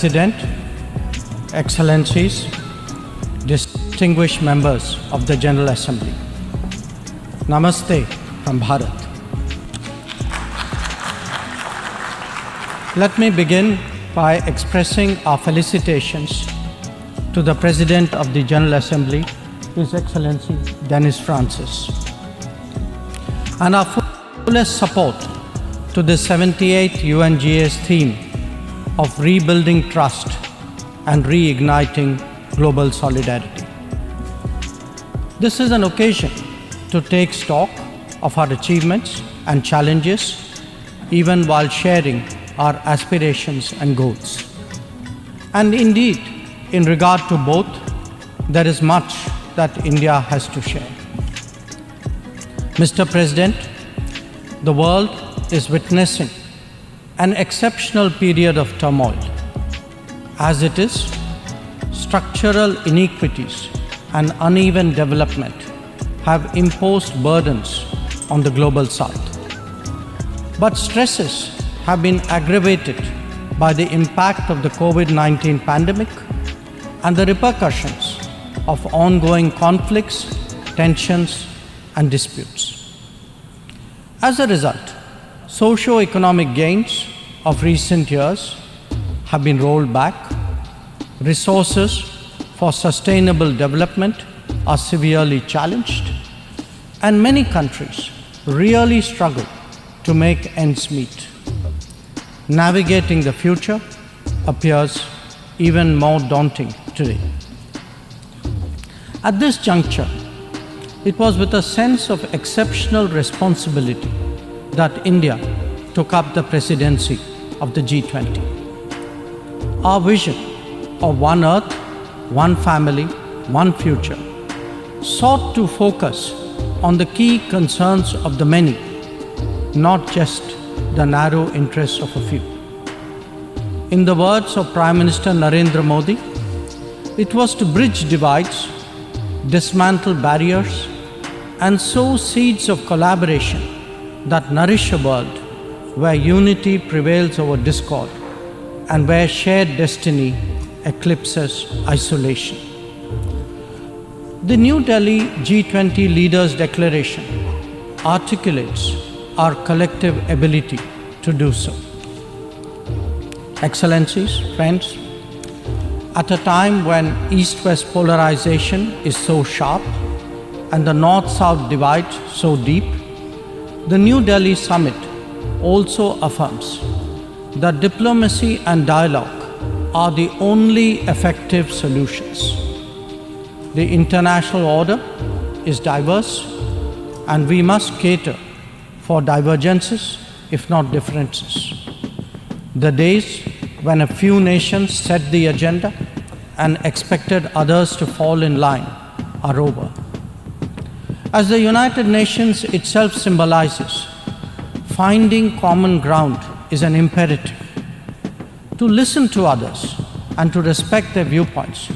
President, Excellencies, distinguished members of the General Assembly, Namaste from Bharat. Let me begin by expressing our felicitations to the President of the General Assembly, His Excellency Denis Francis, and our fullest support to the 78th UNGA's theme of rebuilding trust and reigniting global solidarity. This is an occasion to take stock of our achievements and challenges, even while sharing our aspirations and goals. And indeed, in regard to both, there is much that India has to share. Mr. President, the world is witnessing an exceptional period of turmoil. As it is, structural inequities and uneven development have imposed burdens on the global South. But stresses have been aggravated by the impact of the COVID-19 pandemic and the repercussions of ongoing conflicts, tensions, and disputes. As a result, socio-economic gains of recent years have been rolled back, resources for sustainable development are severely challenged, and many countries really struggle to make ends meet. Navigating the future appears even more daunting today. At this juncture, it was with a sense of exceptional responsibility that India took up the presidency of the G20. Our vision of one Earth, one family, one future sought to focus on the key concerns of the many, not just the narrow interests of a few. In the words of Prime Minister Narendra Modi, it was to bridge divides, dismantle barriers, and sow seeds of collaboration that nourish a world where unity prevails over discord and where shared destiny eclipses isolation. The New Delhi G20 Leaders' Declaration articulates our collective ability to do so. Excellencies, friends, at a time when East-West polarization is so sharp and the North-South divide so deep, the New Delhi Summit also affirms that diplomacy and dialogue are the only effective solutions. The international order is diverse, and we must cater for divergences, if not differences. The days when a few nations set the agenda and expected others to fall in line are over. As the United Nations itself symbolizes, finding common ground is an imperative. To listen to others and to respect their viewpoints,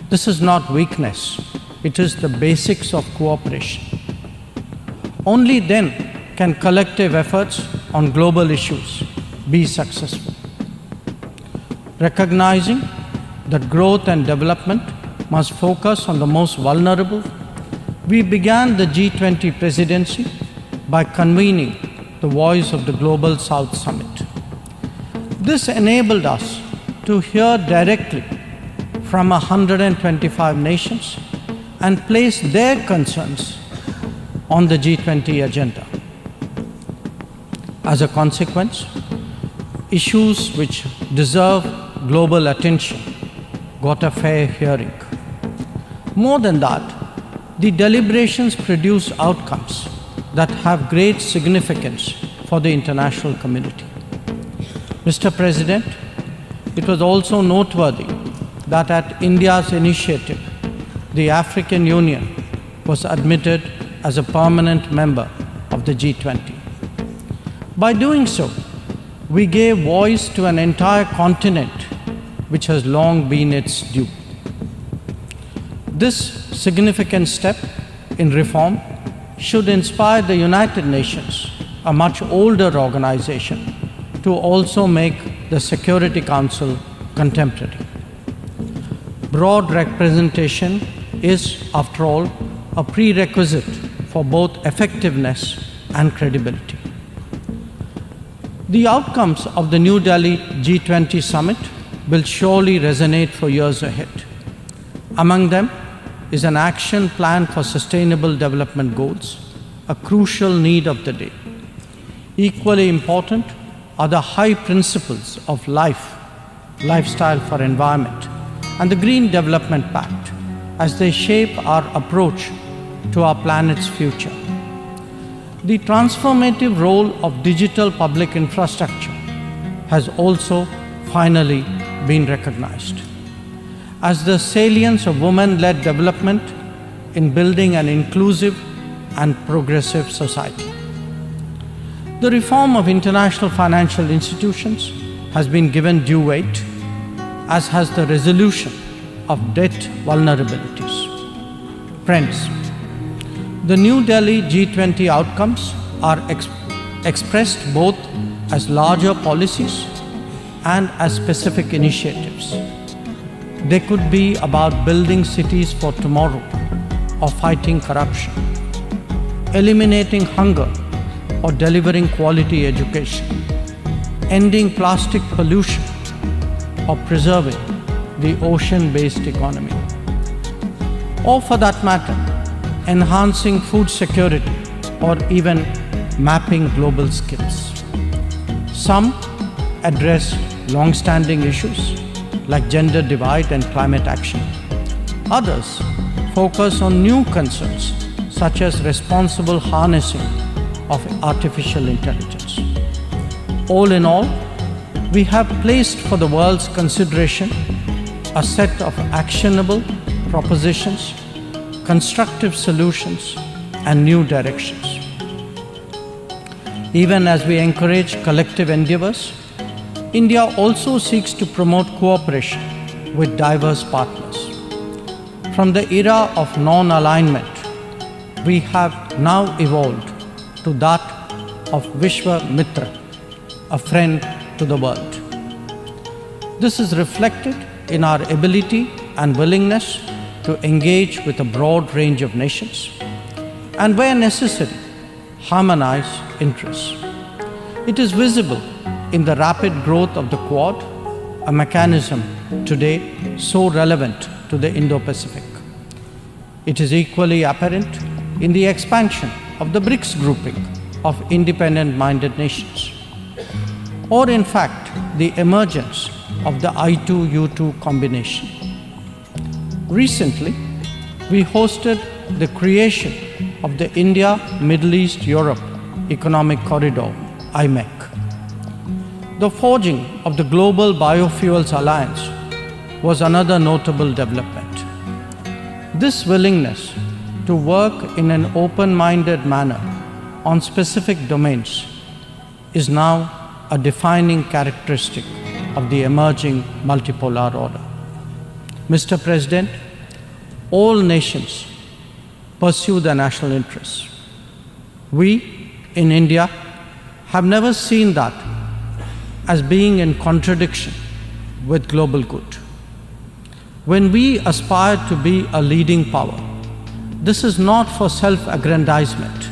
this is not weakness, it is the basics of cooperation. Only then can collective efforts on global issues be successful. Recognizing that growth and development must focus on the most vulnerable, we began the G20 presidency by convening the Voice of the Global South Summit. This enabled us to hear directly from 125 nations and place their concerns on the G20 agenda. As a consequence, issues which deserve global attention got a fair hearing. More than that, the deliberations produce outcomes that have great significance for the international community. Mr. President, it was also noteworthy that at India's initiative, the African Union was admitted as a permanent member of the G20. By doing so, we gave voice to an entire continent which has long been its due. This significant step in reform should inspire the United Nations, a much older organization, to also make the Security Council contemporary. Broad representation is, after all, a prerequisite for both effectiveness and credibility. The outcomes of the New Delhi G20 summit will surely resonate for years ahead. Among them is an action plan for sustainable development goals, a crucial need of the day. Equally important are the high principles of lifestyle for environment, and the Green Development Pact as they shape our approach to our planet's future. The transformative role of digital public infrastructure has also finally been recognized as the salience of women-led development in building an inclusive and progressive society. The reform of international financial institutions has been given due weight, as has the resolution of debt vulnerabilities. Friends, the New Delhi G20 outcomes are expressed both as larger policies and as specific initiatives. They could be about building cities for tomorrow or fighting corruption, eliminating hunger or delivering quality education, ending plastic pollution or preserving the ocean-based economy, or for that matter, enhancing food security or even mapping global skills. Some address long-standing issues like gender divide and climate action. Others focus on new concerns such as responsible harnessing of artificial intelligence. All in all, we have placed for the world's consideration a set of actionable propositions, constructive solutions, and new directions. Even as we encourage collective endeavors, India also seeks to promote cooperation with diverse partners. From the era of non-alignment, we have now evolved to that of Vishwamitra, a friend to the world. This is reflected in our ability and willingness to engage with a broad range of nations and, where necessary, harmonize interests. It is visible in the rapid growth of the Quad, a mechanism today so relevant to the Indo-Pacific. It is equally apparent in the expansion of the BRICS grouping of independent-minded nations, or in fact, the emergence of the I2U2 combination. Recently, we hosted the creation of the India-Middle East-Europe Economic Corridor, IMEC. The forging of the Global Biofuels Alliance was another notable development. This willingness to work in an open-minded manner on specific domains is now a defining characteristic of the emerging multipolar order. Mr. President, all nations pursue their national interests. We, in India, have never seen that as being in contradiction with global good. When we aspire to be a leading power, this is not for self-aggrandizement,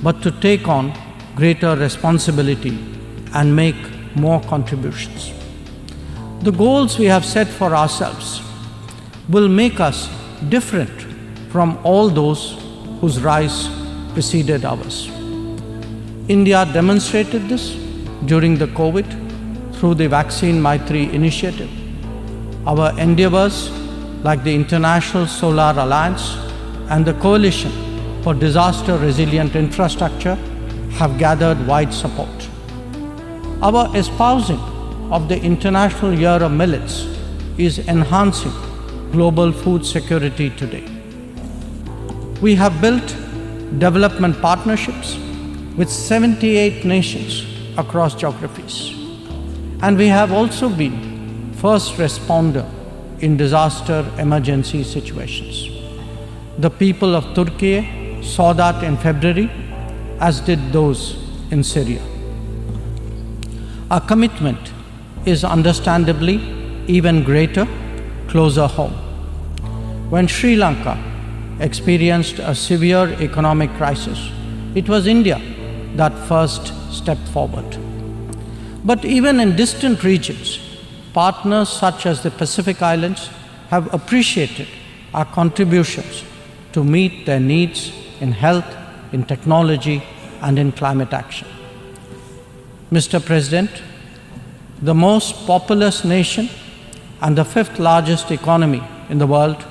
but to take on greater responsibility and make more contributions. The goals we have set for ourselves will make us different from all those whose rise preceded ours. India demonstrated this during the COVID through the Vaccine Maitri initiative. Our endeavors, like the International Solar Alliance and the Coalition for Disaster Resilient Infrastructure, have gathered wide support. Our espousing of the International Year of Millets is enhancing global food security today. We have built development partnerships with 78 nations across geographies. And we have also been first responder in disaster emergency situations. The people of Turkey saw that in February, as did those in Syria. Our commitment is understandably even greater, closer home. When Sri Lanka experienced a severe economic crisis, it was India that first stepped forward. But even in distant regions, partners such as the Pacific Islands have appreciated our contributions to meet their needs in health, in technology, and in climate action. Mr. President, the most populous nation and the fifth largest economy in the world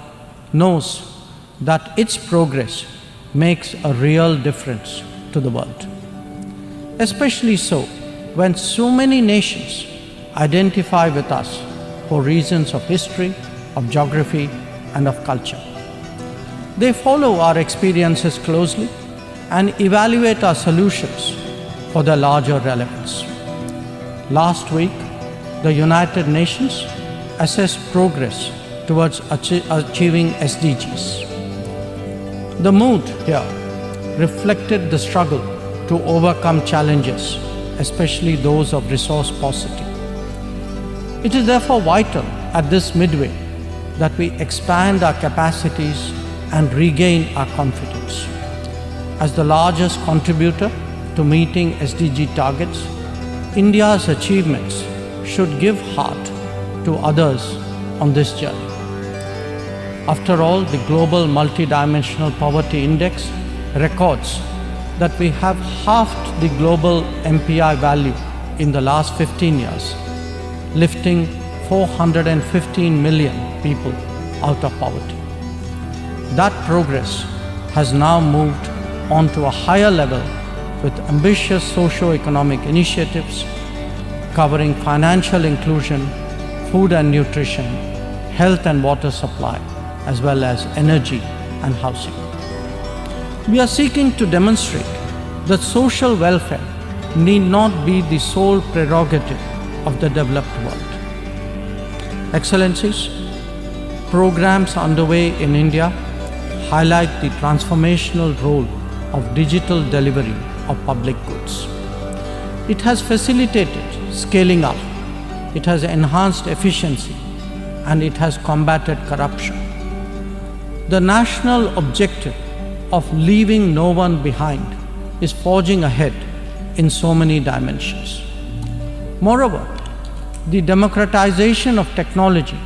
knows that its progress makes a real difference to the world. Especially so when so many nations identify with us for reasons of history, of geography, and of culture. They follow our experiences closely and evaluate our solutions for their larger relevance. Last week, the United Nations assessed progress towards achieving SDGs. The mood here reflected the struggle to overcome challenges, especially those of resource paucity. It is therefore vital at this midway that we expand our capacities and regain our confidence. As the largest contributor to meeting SDG targets, India's achievements should give heart to others on this journey. After all, the Global Multidimensional Poverty Index records that we have halved the global MPI value in the last 15 years, lifting 415 million people out of poverty. That progress has now moved on to a higher level with ambitious socio-economic initiatives covering financial inclusion, food and nutrition, health and water supply, as well as energy and housing. We are seeking to demonstrate that social welfare need not be the sole prerogative of the developed world. Excellencies, programs underway in India highlight the transformational role of digital delivery of public goods. It has facilitated scaling up, it has enhanced efficiency, and it has combated corruption. The national objective of leaving no one behind is forging ahead in so many dimensions. Moreover, the democratization of technology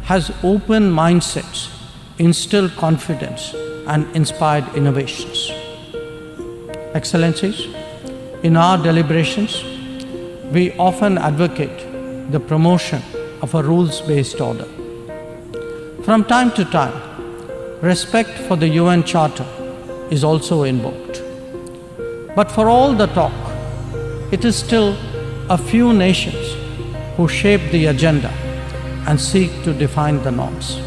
has opened mindsets, instilled confidence, and inspired innovations. Excellencies, in our deliberations, we often advocate the promotion of a rules-based order. From time to time, respect for the UN Charter is also invoked. But for all the talk, it is still a few nations who shape the agenda and seek to define the norms.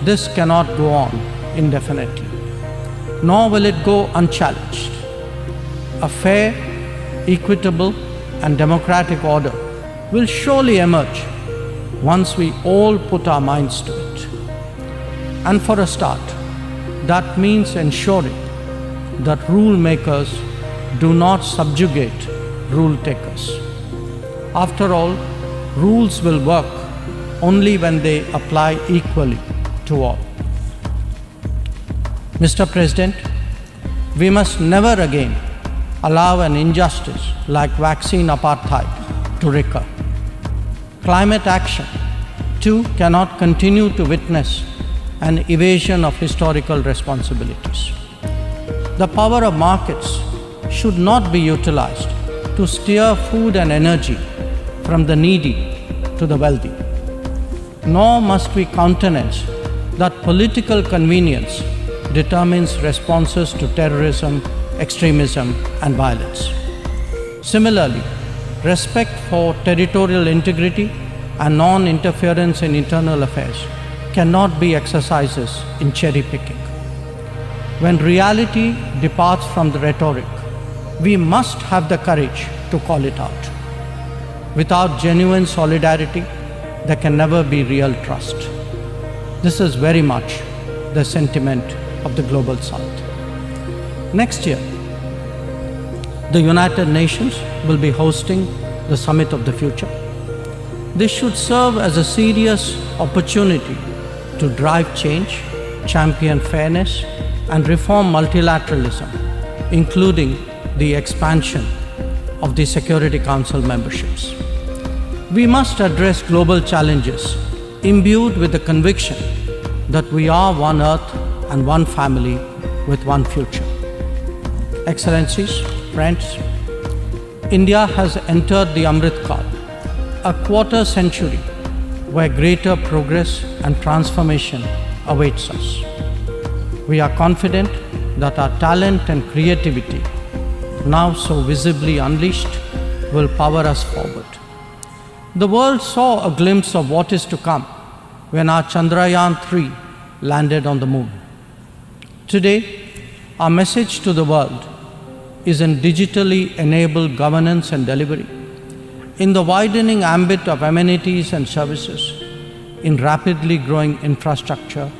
This cannot go on indefinitely, nor will it go unchallenged. A fair, equitable, and democratic order will surely emerge once we all put our minds to it. And for a start, that means ensuring that rule makers do not subjugate rule takers. After all, rules will work only when they apply equally to all. Mr. President, we must never again allow an injustice like vaccine apartheid to recur. Climate action, too, cannot continue to witness an evasion of historical responsibilities. The power of markets should not be utilized to steer food and energy from the needy to the wealthy. Nor must we countenance that political convenience determines responses to terrorism, extremism, and violence. Similarly, respect for territorial integrity and non-interference in internal affairs cannot be exercises in cherry-picking. When reality departs from the rhetoric, we must have the courage to call it out. Without genuine solidarity, there can never be real trust. This is very much the sentiment of the Global South. Next year, the United Nations will be hosting the Summit of the Future. This should serve as a serious opportunity to drive change, champion fairness, and reform multilateralism, including the expansion of the Security Council memberships. We must address global challenges imbued with the conviction that we are one earth and one family with one future. Excellencies, friends, India has entered the Amrit Kaal, a quarter century where greater progress and transformation awaits us. We are confident that our talent and creativity, now so visibly unleashed, will power us forward. The world saw a glimpse of what is to come when our Chandrayaan-3 landed on the moon. Today, our message to the world is in digitally enabled governance and delivery, in the widening ambit of amenities and services, in rapidly growing infrastructure,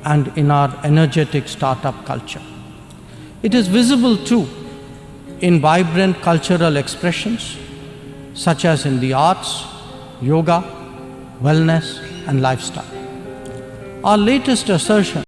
and in our energetic startup culture. It is visible too in vibrant cultural expressions such as in the arts, yoga, wellness, and lifestyle. Our latest assertion